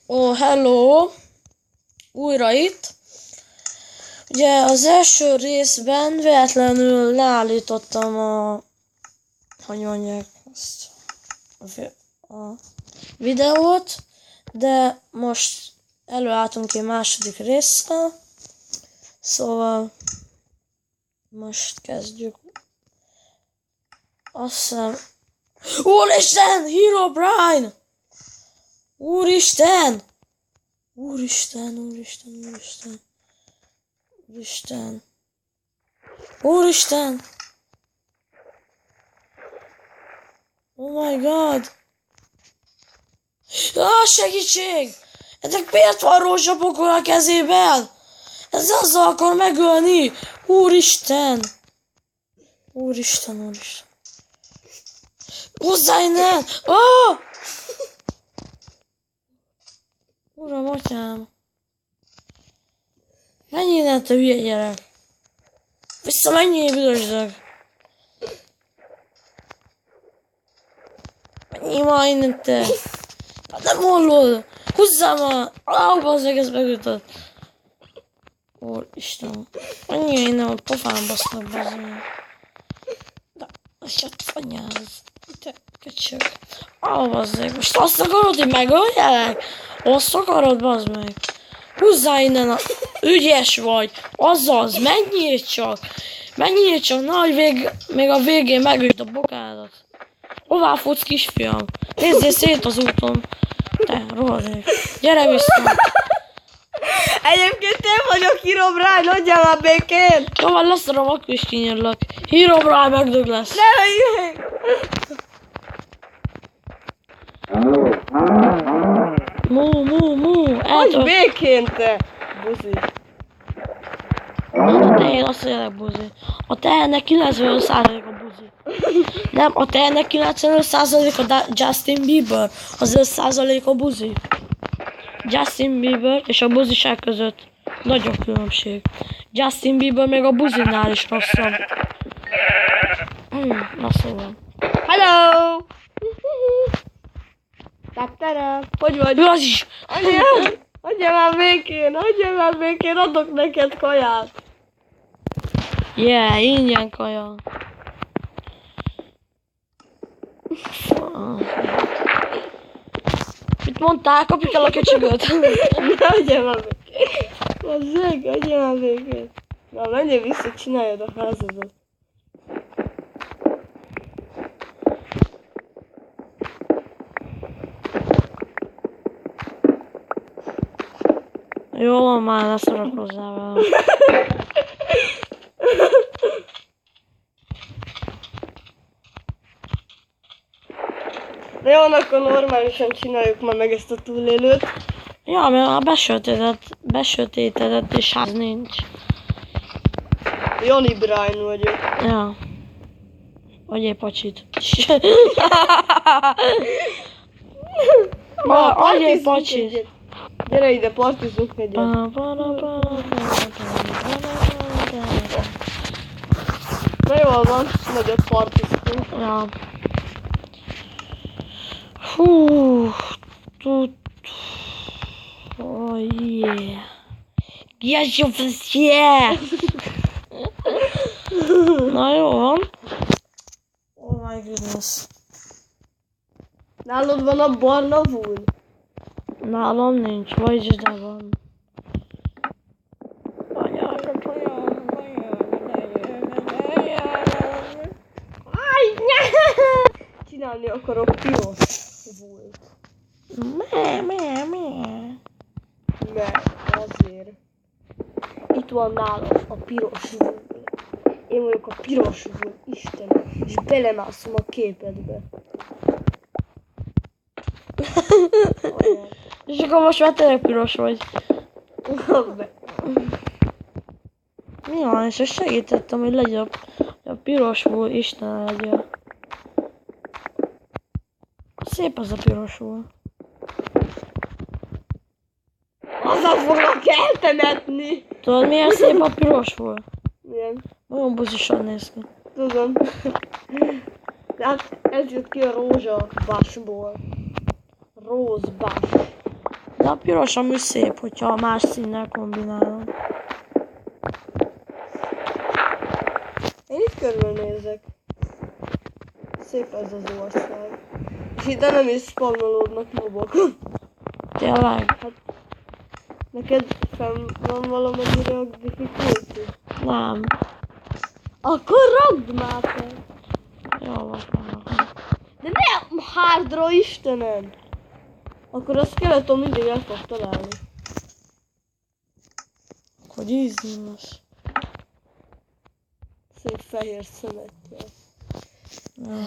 Ó, hello! Újra itt. Ugye az első részben véletlenül leállítottam hogy mondják azt, a videót, de most előálltunk egy második résszel, szóval most kezdjük. Azt hiszem... Úristen! Herobrine! Úristen! Úristen, úristen, úristen. Úristen. Úristen! Oh my god! Segítség! Ennek miért van rózsapokol a kezében? Ez azzal akar megölni! Úristen! Úristen, úristen. Hozzá innen! Oh! Uram, atyám! Menj innen, te hülye gyerek! Visszamenjél, büdösdög! Menjél már innen, te! Hát nem hallod! Húzzál már! Bazzeg, ez megütött! Úristen! Menjél innen, hogy pofán basznak, bazzeg! De, hát anyád! Te köcsög! Bazzeg! Most azt akarod, hogy megöljelek? Azt akarod, bazd meg! Húzzál innen, ügyes vagy! Azaz, menjél csak! Menjél csak, nehogy még a végén megüt a bokádat! Hová futsz, kisfiam? Nézzél szét az úton! Te, rohadék! Gyere vissza! Egyébként én vagyok Herobrine, adjál már békén! Jó van, leszarom, akkor is kinyírlak. Herobrine megdög lesz! Ne hülyék! Mú! Adj békén, te! Buzi. A tehén azt mondják, buzi. A tehennek 95% a buzi. Nem, a tehennek 95% a Justin Bieber. Az 5% a buzi. Justin Bieber és a buziság között nagyobb különbség. Justin Bieber még a buzinál is rosszabb. Na szóval. Hello! Tattara! Hogy vagy? Ő az is! Adjál már békén, adok neked kaját! Yeah, ingyen kaja. Mit mondtál? Kapjuk el a köcsögöt! Adjál már békén! Bazzeg, adjál már békén! Na, menjél vissza, csináljad a házadat. Jó van már, ne szórakozzál velem. De jó, akkor normálisan csináljuk már meg ezt a túlélőt. Ja, mert a besötétedett és ház nincs. Johnny Brine vagyok. Ja. Adjél pacsit. Adjél pacsit. Gyere ide, partizunk egyet. Na jól van, nagyot partiztunk. Ja. Hú. Oh yeah. Yes, you yeah. Na jó van. Oh my goodness. Nálad van a barna vúl? Nálam nincs, vagyis de van. Csinálni akarok piros vúlt. Mert azért. Itt van nálam a piros vúl. Én vagyok a piros vúl, Isten. És belemászom a képedbe. És akkor most már tényleg piros vagy. Mi van, és ezt segítettem, hogy legyen a piros vúl, Isten legyen. Szép az a piros vúl. Azzal foglak eltemetni! Tudod miért szép a piros vúl? Milyen? Olyan buzisan néz ki. Tudom. De hát ez jött ki a rózsabásból. Rózsbás. De a piros amúgy szép, hogyha más színnel kombinálom. Én itt körülnézek. Szép ez az ország. És ide nem is spawnolodnak mobok. Tényleg? Neked fenn van valamennyire a difficulty? Nem. Akkor rakd már fel. Jó van. De ne hardra, Istenem! Akkor a skeleton mindig el fog találni. Hogy ízlás. Szép fehér szemekkel. Ja,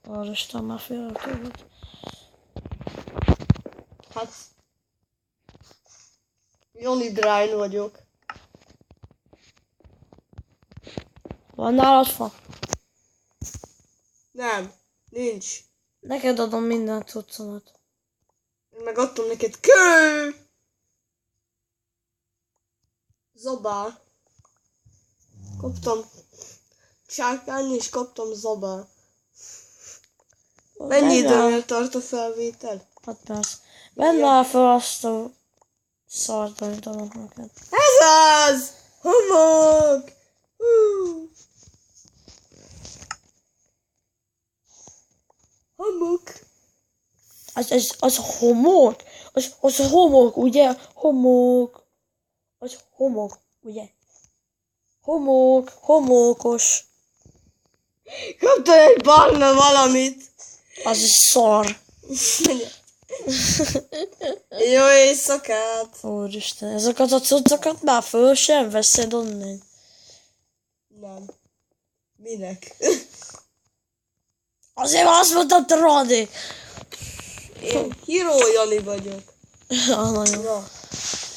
arra Isten már félretővet. Hát... Johnny Drine vagyok. Van nálad fa? Nem, nincs. Neked adom minden cuccomat. Én megadtam neked kő! Zobá. Kaptam csákány és kaptam zobá. Mennyi időnél tart a felvétel? 6 perc. Vedd már fel azt a szart, amit adok neked. Ez az! Homok! Homok! Az homok? Az homok, ugye? Homok. Az homok, ugye? Homok, homokos. Kaptam egy barna valamit! Az is szar. Jó éjszakát! Úristen, ezeket a cuccokat már föl sem veszed onnan. Nem. Minek? Azért azt mondtad, Radi. Én Hero Jani vagyok. Ja, nagyon. Na.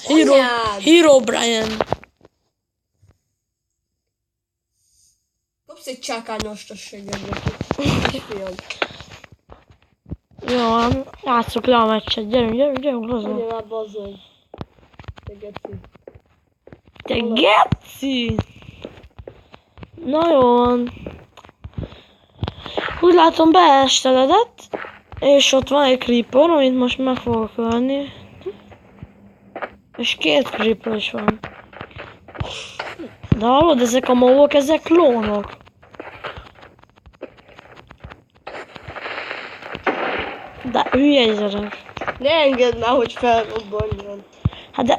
Hero, Anyád! Hero Brian. Kapsz egy csákányos segedre. Fiam. Jó, játsszuk le a meccset. Gyerünk hozzá. Mondja már bazzony. Te geci. Te geci! Na jó van. Úgy látom beesteledett, és ott van egy creeper, amit most meg fogok ölni. És 2 creeper is van. De hallod, ezek a mobok, ezek klónok. De hülye gyerek. Ne engedd már, hogy felrobbanjon. Hát de...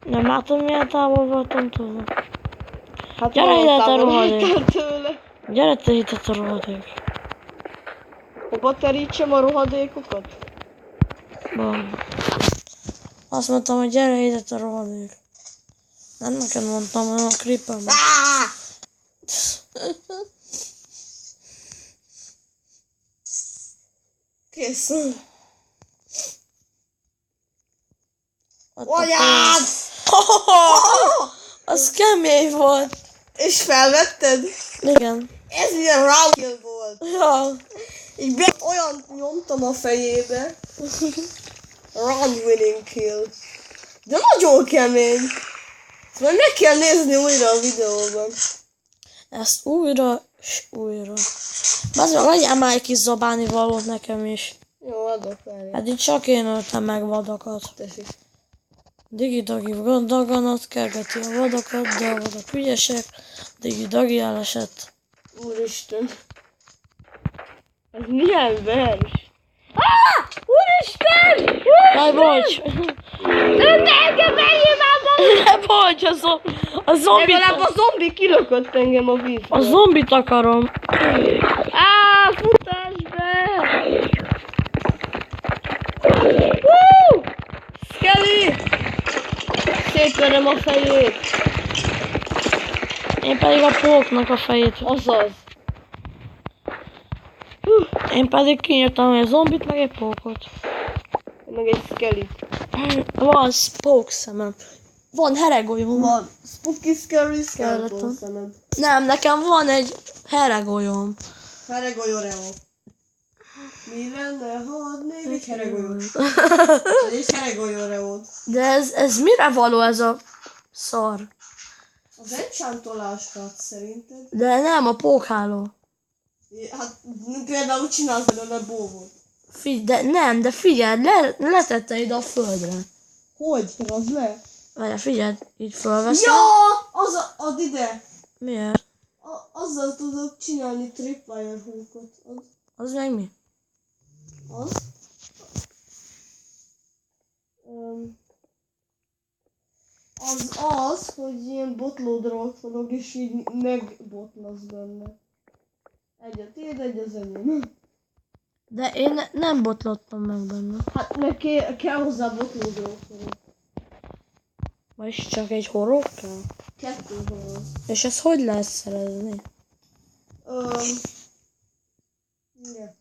Nem látod, milyen távol voltam tőle? Hát Gyere ide, te távol rohadék. voltál tőle. Gyere te itt a rohadék. Hova terítsem a rohadékokat? Van. Azt mondtam, hogy gyere ide a rohadék. Nem neked mondtam, hanem a creeperben. Kész. Anyád! Az kemény volt. És felvetted? Igen. Ez ilyen round volt. Ja. Így olyan nyomtam a fejébe. Round winning kill. De nagyon kemény. Szóval meg kell nézni újra a videóban. Ezt újra és újra. Bazd meg, adjál már egy kis zabálni valót nekem is. Jó, adok el. Hát itt csak én öltem meg vadakat. Tessék. Digi-dagi daganat kergeti a vadakat, de a vadak ügyesek. Digi-dagi elesett. Úristen. Ez milyen vers? Úristen! Jaj, bocs! Ne engem menjél már! Ne, bocs, a zombit... Legalább a zombi kilökött engem a vízbe. A zombit akarom. Futás be! Skelly! Szétverem a fejét. Én pedig a póknak a fejét. Azaz. Én pedig kinyírtam egy zombit, meg egy pókot. Meg egy Skellyt. Van spoke szemem. Van heregolyom. Van Spooky Scary Skeleton. Skeleton szemem. Nem, nekem van egy heregolyom. Heregolyóreo. Mi lenne, ha adnék egy heregolyót? Egy heregolyóreót. De ez mire való ez a szar? Az enchantoláskat szerinted? De nem, a pókháló. Hát például csinálsz belőle bóvot. de figyeld, letette ide a földre. Hogy? Az le? Várjál, figyeld, így fölveszem. Ja! Add ide! Miért? Azzal tudod csinálni tripwire hookot. Az meg mi? Az? Az, hogy ilyen botlódra ott vanok, és így megbotlasz benne. Egy a tiéd, egy az enyém. De én nem botlottam meg benne. Hát meg kell hozzá botlódra ott vanok. Vagyis csak egy horog kell? 2 horog. És ezt hogy lehet szerezni? Igen.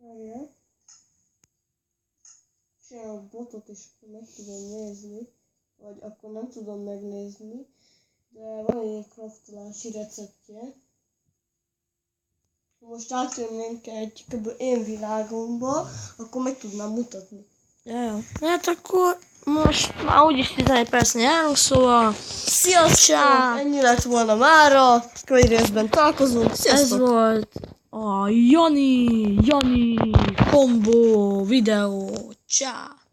Várjál. Csinálok botot, és akkor meg tudom nézni. Vagy akkor nem tudom megnézni. De van egy craftolási receptje. Most átjönnénk egy kb. Én világomba, akkor meg tudnám mutatni. Ja. Hát akkor most már úgyis 11 percnél járunk, szóval... Sziasztok! Ennyi lett volna mára. Következő részben találkozunk. Sziasztok! Ez volt a Jani Combo videó. Csá!